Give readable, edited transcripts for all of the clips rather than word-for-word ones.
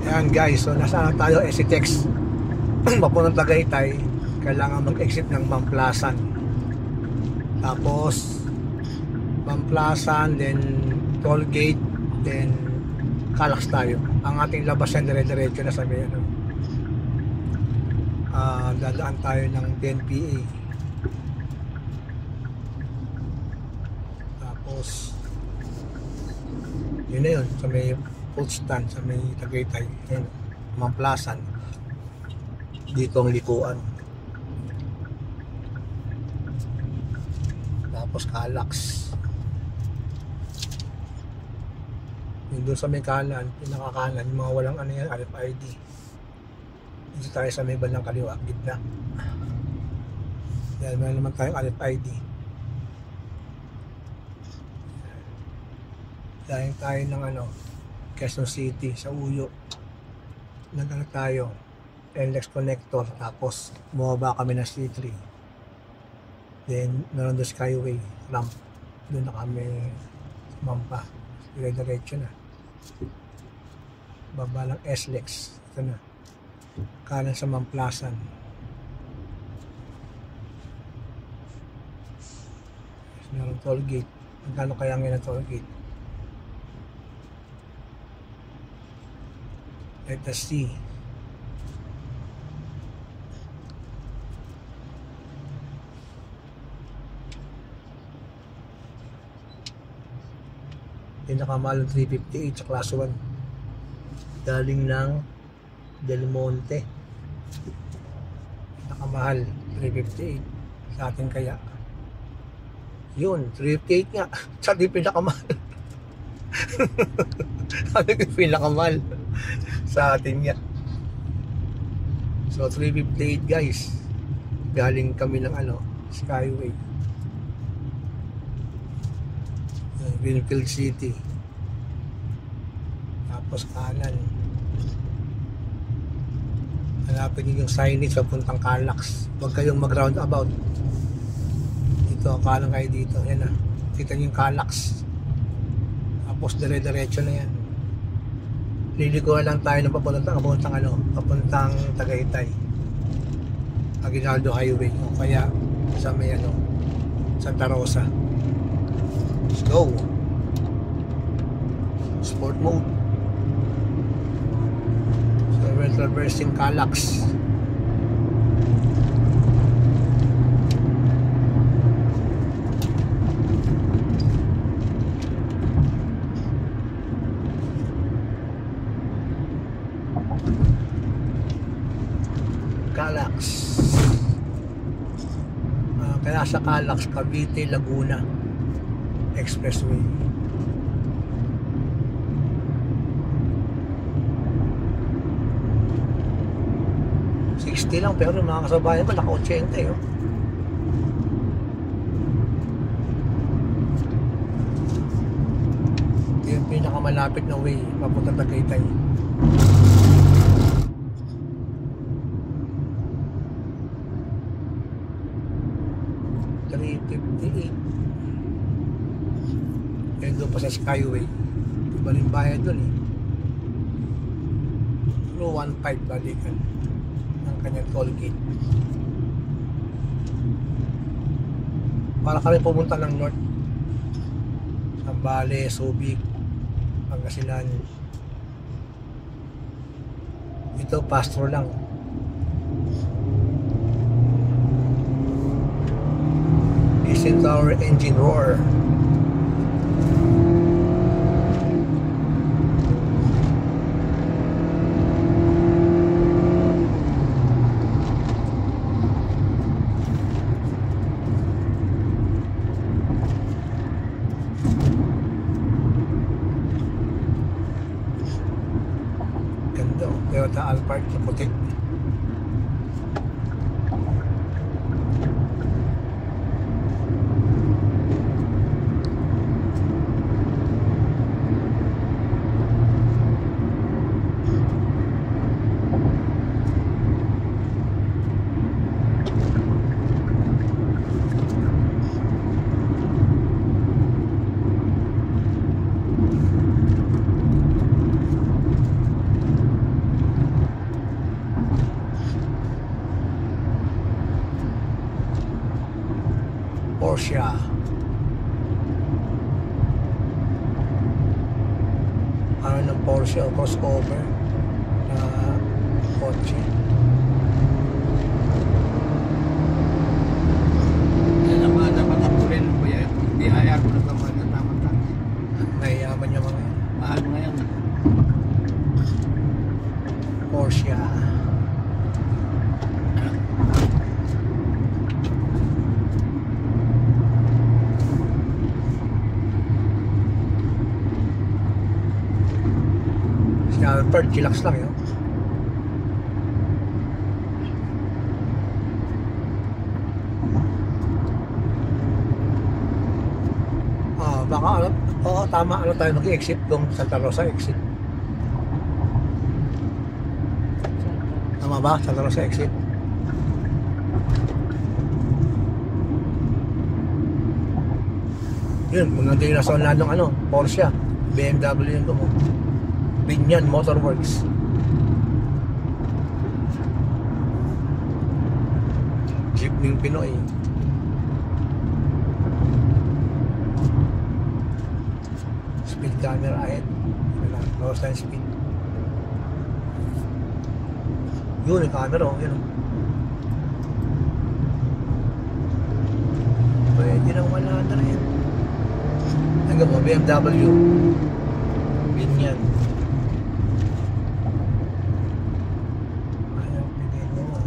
Ayan guys, so nasaan tayo? SCTEX. Papuntang Tagaytay. Kailangan mag-exit ng Mamplasan. Tapos Mamplasan, then toll gate, then Calax tayo. Ang ating labas yan, dire-diretso na sa may ano. Dadaan tayo ng PNPA. Tapos yun na yun, sa may food stand, sa may Tagaytay. Yun, Mamplasan. Dito ang likuan. Tapos Calax. Yung doon sa may kanan, pinakakanan, yung mga walang ano yan, RFID. Dito tayo sa may bandang kaliwa, gitna. Yan, meron naman tayong RFID. Dahil tayo ng ano, Quezon City, sa Uyo. Nagano tayo, NLEX connector, tapos bumaba kami ng C3. Then, meron doon Skyway, ramp. Doon na kami mampa. Dire-diretso na. Baba lang SLEX. Ito na. Kanan sa Mamplasan. Meron toll gate. Magkano kaya ngayon ang toll gate? Let us see. Pinakamahal 358 sa class 1. Galing ng Del Monte. Pinakamahal 358 sa atin kaya. Yun, 358 nga. Sa atin pinakamahal. Sabi ko pinakamahal sa atin nga. So 358 guys. Galing kami ng ano, Skyway. Greenfield City. Tapos kanan. Hanapin nyo yung signage papuntang Calax. Huwag kayong mag-roundabout. Dito, kanan kayo dito. Yan na. Kita nyo yung Calax. Tapos dire-diretso na yan. Lilikuan lang tayo ng papuntang Tagaytay. Aguinaldo Highway. O kaya sa may ano, Santa Rosa. Let's go. Sport mode. So we're traversing Calax. Calax. Kaya sa Calax, Cavite, Laguna Expressway. $60 lang, pero mga kasabayan ko naka 80 yun. Ito yung pinakamalapit na way papunta Tagaytay. Yan doon pa sa Skyway. Iba rin bayad doon eh. Pero 1.5 balikan ng kanyang toll gate. Para kami pumunta ng north. Sambales, Subic, Pangasinan. Ito pastor lang. Listen to our engine roar. Ganda, Toyota Alphard na puti. Porsche. Ano ng Porsche o crossover na kotse. Yan ang mga dapat apurin ko yan. BIR ko na naman na tamang Nahiyaman niya mga mahal ngayon. Porsche. Si Albert, chillax lang yun. Baka ano, oo tama, ano tayo mag-exit doon Santa Rosa exit. Tama ba? Santa Rosa exit. Yun, kung nandun na sa unladong ano, Porsche, BMW yun doon. Binyan Motorworks. Jeepney Pinoy. Speed camera ahead. Wala, bawas tayong speed. Yun, yung camera, oh, yun. Pwede nang 100 yan. Hanggang mo, BMW. Binyan. Ayaw, pwede mo.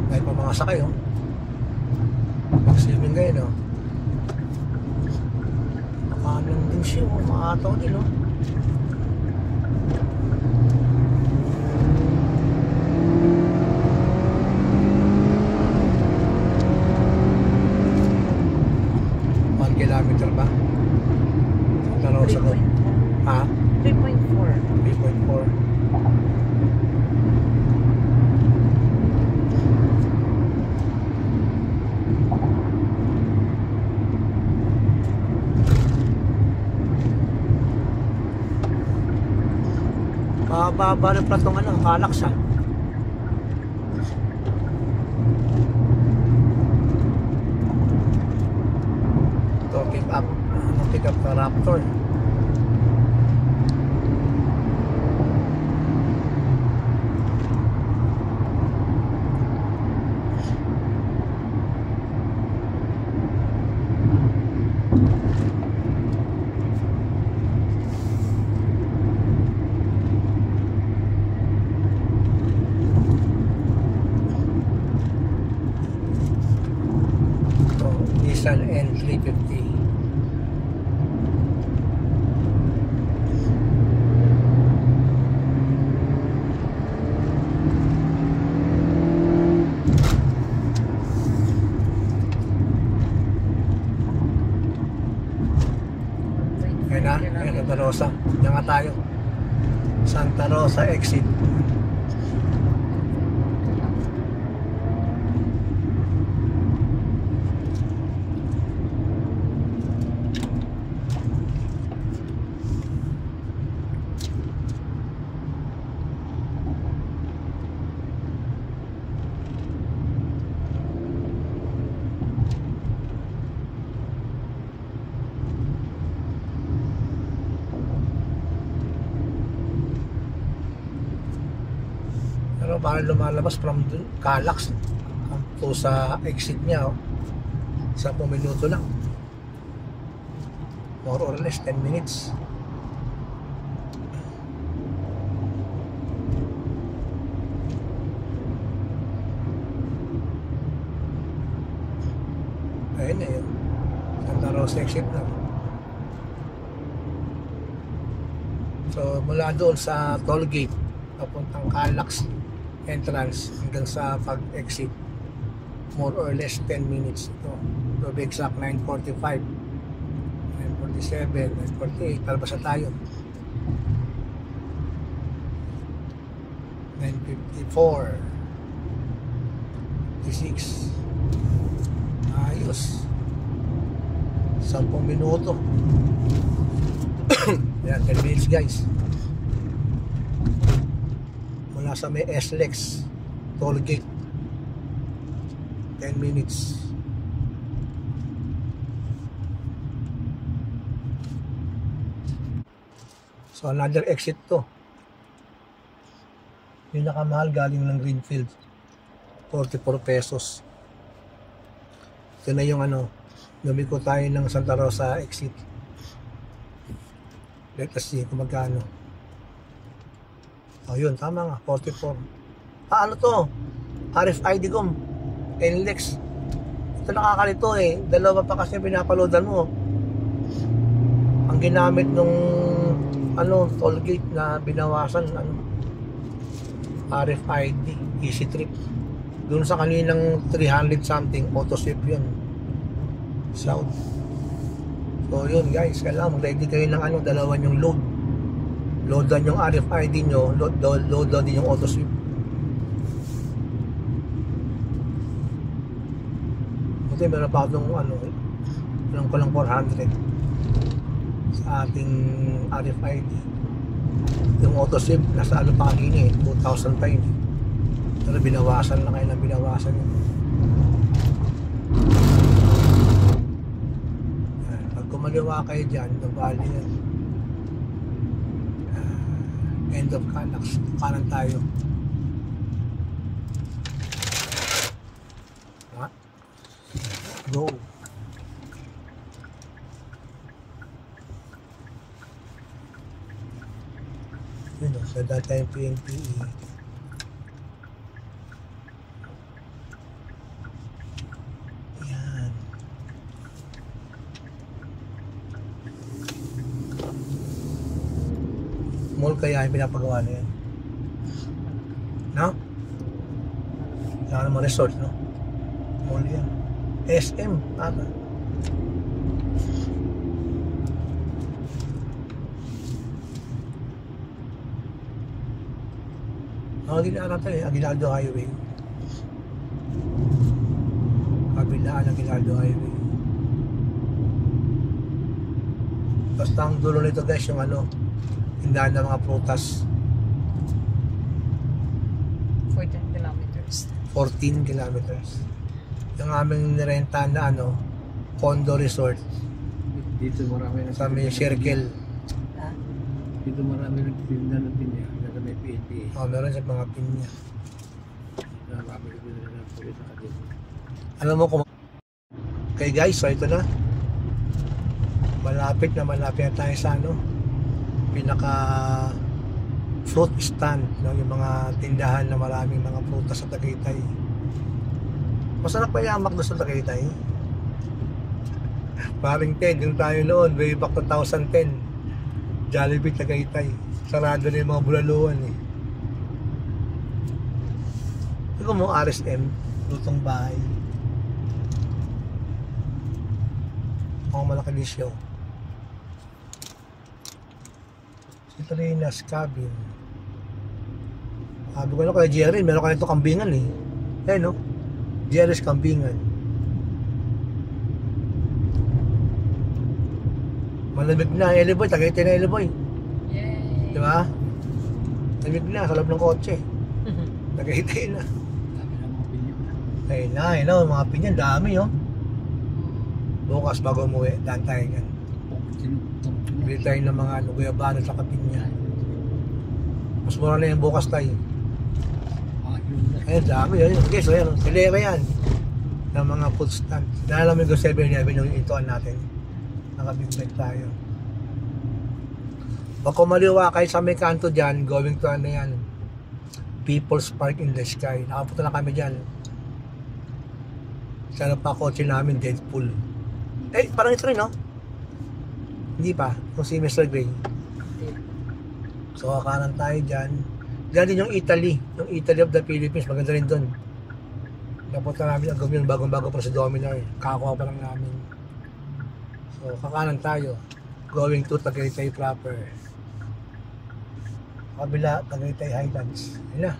Kahit pa mga sakay, oh. Mag-swimming kayo, no? Makalang din siya, oh. Makataw din, oh. Kilometer ba? Santa Rosa ko. Ha? 3.4. 3.4. Kababa ng platong ano, Calax ha. Pick up, pick up the Raptor. So, Nissan N350. Santa Rosa. Diyan nga tayo. Santa Rosa exit. Pero parang lumalabas from Calax to sa exit niya, oh. 10 minuto lang, more or less 10 minutes. Ayun na yun, Santa Rosa exit na. So mula doon sa toll gate papuntang Calax entrance hanggang sa pag-exit, more or less 10 minutes ito. To be exact, 9:45, 9:47, 9:48, palabas na tayo. 9:54, 56. Ayos. 10 minuto. Yan, 10 minutes guys. nasa may SLEX toll gate, 10 minutes. So another exit to. Pinakamahal galing ng Greenfield, 44 pesos. Ito na yung ano, lumiko tayo ng Santa Rosa exit. Let us see kung magkano. Oh yun, tama nga, 44. Ano to? RFID com, NLEX. Ito nakakalito eh, dalawa pa kasi pinapaloadan mo. Ang ginamit nung ano, toll gate na binawasan, ano, RFID, easy trip. Doon sa kaninang 300 something, auto sweep yun. South. So yun guys, kailangan mag-ready kayo ng ano, dalawa yung load. Loadan yung RFID nyo, load din yung auto sweep. Kasi meron pa itong ano, alam ko lang 400 sa ating RFID. Yung auto sweep, nasa ano pa kanina eh, 2,000 pa yun. Pero binawasan lang kayo na binawasan yun. Pag kumaliwa kayo dyan, nabali yan. End of Canax, kanan tayo. Go. Yun o, sa dati yung PNPE. Yan. Mall kaya yung pinapagawa na yan. No? Yan naman resort, no? Mall yan. SM, tama. Dinaanan tayo, Aguinaldo Highway. Kabilaan Aguinaldo Highway. Basta ang dulo nito guys, yung ano, tindahan ng mga prutas. 14 kilometers. 14 kilometers. Yung aming nirentahan na ano, condo resort. Dito marami Sa may circle. Ha? Dito marami nagtitinda ng pinya. Nasa may PNP. Oh, meron sa mga pinya. Nakakabili ko na ng pulis sa dito. Alam mo kung... Okay guys, so ito na. Malapit na tayo sa ano, pinaka fruit stand, no? Yung mga tindahan na maraming mga prutas sa Tagaytay. Masarap pa yamak doon sa Tagaytay. Paring Ted, yung tayo noon, way back 2010. Jollibee Tagaytay. Sarado na yung mga bulaluan eh. Ito mo RSM, lutong bahay. Ang malaki disyo. Si Trina's Cabin. Sabi ko na kay Jerry, meron ka nito kambingan eh. Eh no? Jerry's Kambingan. Malamig na, Eliboy, Tagaytay na Eliboy. Yay! Di ba? Malamig na, sa loob ng kotse. Tagaytay na. Dami ng mga pinya. Ay na, mga pinyan, dami oh. Bukas bago umuwi, daan tayo yan. Bili tayo ng mga ano, guyabano sa kapinya. Mas mura na yung bukas tayo. Ayun, dami yun. Okay, so yan, silera yan. Ng mga food stand. Nalamin ko 7-11 yung itoan natin. Nakabiglag tayo. Pag kumaliwa kayo sa may kanto dyan, going to ano yan, People's Park in the Sky. Nakapunta na kami dyan. Sana pa kotse namin, Deadpool. Eh, parang ito rin, no? Hindi pa. Kung si Mr. Gray. So, kakanan tayo dyan. Diyan din yung Italy. Yung Italy of the Philippines. Maganda rin dun. Napunta namin ang gawin. Bagong-bago pa sa Dominar. Kakakuha pa lang namin. So, kakanan tayo. Going to Tagaytay proper. Kabila, Tagaytay Highlands. Ayun na.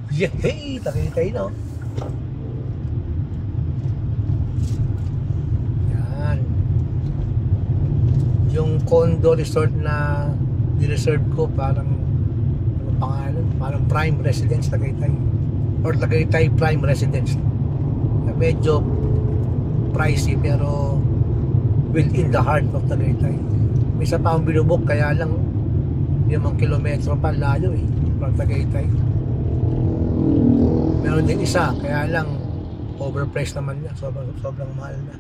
Yehey! Tagaytay, no? Yung condo resort na nireserve ko, parang pangalan, parang Prime Residence Tagaytay or Tagaytay Prime Residence. Medyo pricey pero within the heart of Tagaytay. May isa pa ang binubok, kaya lang yung mga kilometro pa layo from Tagaytay. Meron din isa, kaya lang overpriced naman niya, sobrang mahal na.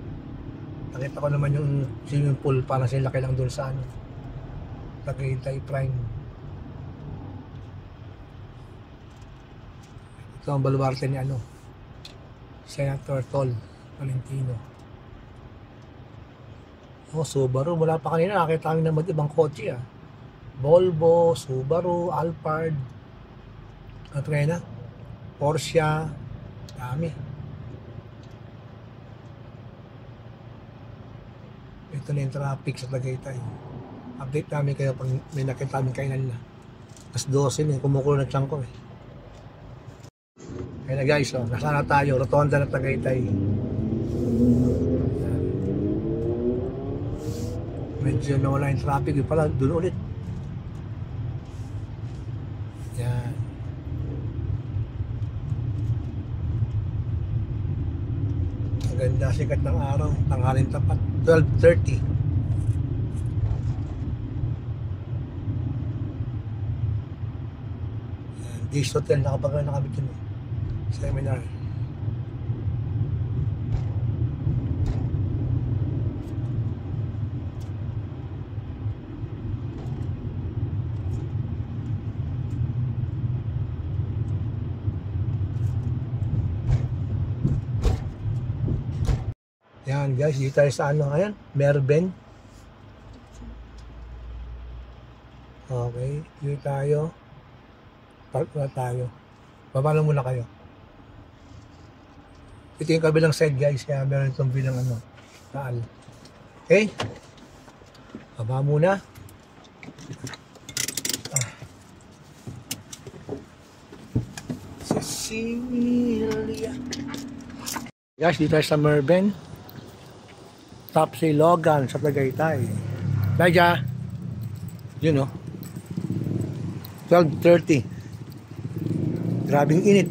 Nakita ko naman yung swimming pool, parang silaki lang dun sa Tagaytay Prime. Ito ang baluarte ni Senator Tol Valentino. Subaru, wala pa kanina, nakita kami ng ibang kotse Volvo, Subaru, Alphard, Porsche, dami. Ito na yung traffic sa Tagaytay. Update namin kayo pag may nakita namin kainan na. Mas 12 na, kumukulo na tiyan ko Kaya na guys, nasa na tayo, rotonda na Tagaytay. Medyo nawala yung traffic, yung pala, doon ulit. Yan. Ang ganda, sikat ng araw, tanghalin tapat, 12:30. Yan, Dish Hotel, nakapagano na kami dun seminar. Yan guys, dito tayo sa ayan, Merben. Okay, dito tayo. Park na tayo. Baba lang muna kayo. Ito yung kabilang side guys, kaya meron itong bilang taal. Okay? Baba muna. Cecilia. Guys, dito tayo sa Merben. Tapsi Logan sa Tagaytay. Naja. Yun 12:30. Grabing init.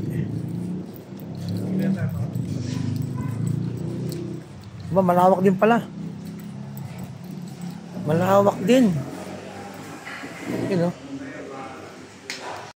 Malawak din pala. Malawak din. Yun